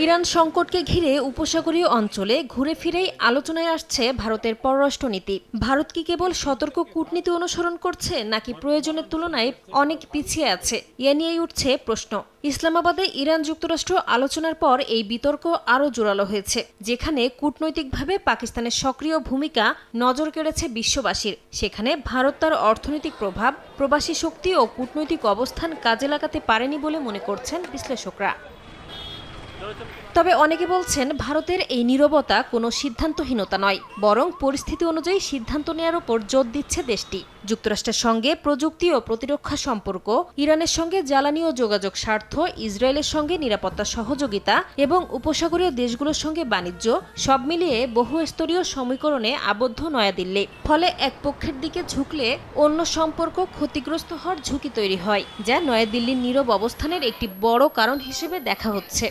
Iran সংকটকে ঘিরে উপসাগরীয় অঞ্চলে ঘুরে ফিরেই আলোচনায় আসছে ভারতের পররাষ্ট্রনীতি। ভারত কি কেবল সতর্ক কূটনীতি অনুসরণ করছে নাকি প্রয়োজনের তুলনায় অনেক পিছিয়ে আছে, এ নিয়েই উঠছে প্রশ্ন। ইসলামাবাদে ইরান যুক্তরাষ্ট্র আলোচনার পর এই বিতর্ক আরও জোরালো হয়েছে, যেখানে কূটনৈতিকভাবে পাকিস্তানের সক্রিয় ভূমিকা নজর কেড়েছে বিশ্ববাসীর। সেখানে ভারত তার অর্থনৈতিক প্রভাব, প্রবাসী শক্তি ও কূটনৈতিক অবস্থান কাজে লাগাতে পারেনি বলে মনে করছেন বিশ্লেষকরা। তবে অনেকে বলছেন ভারতের এই নীরবতা কোনো সিদ্ধান্তহীনতা নয়, বরং পরিস্থিতি অনুযায়ী সিদ্ধান্ত নেওয়ার উপর জোর দিচ্ছে দেশটি। যুক্তরাষ্ট্রের সঙ্গে প্রযুক্তি ও প্রতিরক্ষা সম্পর্ক, ইরানের সঙ্গে জ্বালানি ও যোগাযোগ স্বার্থ, ইসরায়েলের সঙ্গে নিরাপত্তা সহযোগিতা এবং উপসাগরীয় দেশগুলোর সঙ্গে বাণিজ্য, সব মিলিয়ে বহুস্তরীয় সমীকরণে আবদ্ধ নয়াদিল্লি। ফলে এক পক্ষের দিকে ঝুঁকলে অন্য সম্পর্ক ক্ষতিগ্রস্ত হওয়ার ঝুঁকি তৈরি হয়, যা নয়াদিল্লির নীরব অবস্থানের একটি বড় কারণ হিসেবে দেখা হচ্ছে।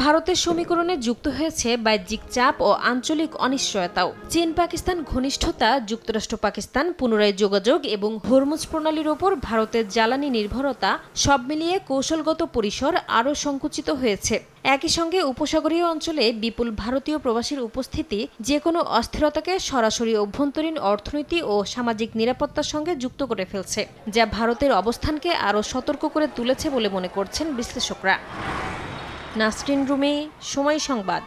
ভারতের সমীকরণে যুক্ত হয়েছে বাহ্যিক চাপ ও আঞ্চলিক অনিশ্চয়তাও। চীন পাকিস্তান ঘনিষ্ঠতা, যুক্তরাষ্ট্র পাকিস্তান পুনরায় যোগাযোগ এবং হরমুজ প্রণালীর ওপর ভারতের জ্বালানি নির্ভরতা, সব মিলিয়ে কৌশলগত পরিসর আরও সংকুচিত হয়েছে। একই সঙ্গে উপসাগরীয় অঞ্চলে বিপুল ভারতীয় প্রবাসীর উপস্থিতি যে কোনো অস্থিরতাকে সরাসরি অভ্যন্তরীণ অর্থনীতি ও সামাজিক নিরাপত্তার সঙ্গে যুক্ত করে ফেলছে, যা ভারতের অবস্থানকে আরও সতর্ক করে তুলেছে বলে মনে করছেন বিশ্লেষকরা। নাসরিন রুমি, সময় সংবাদ।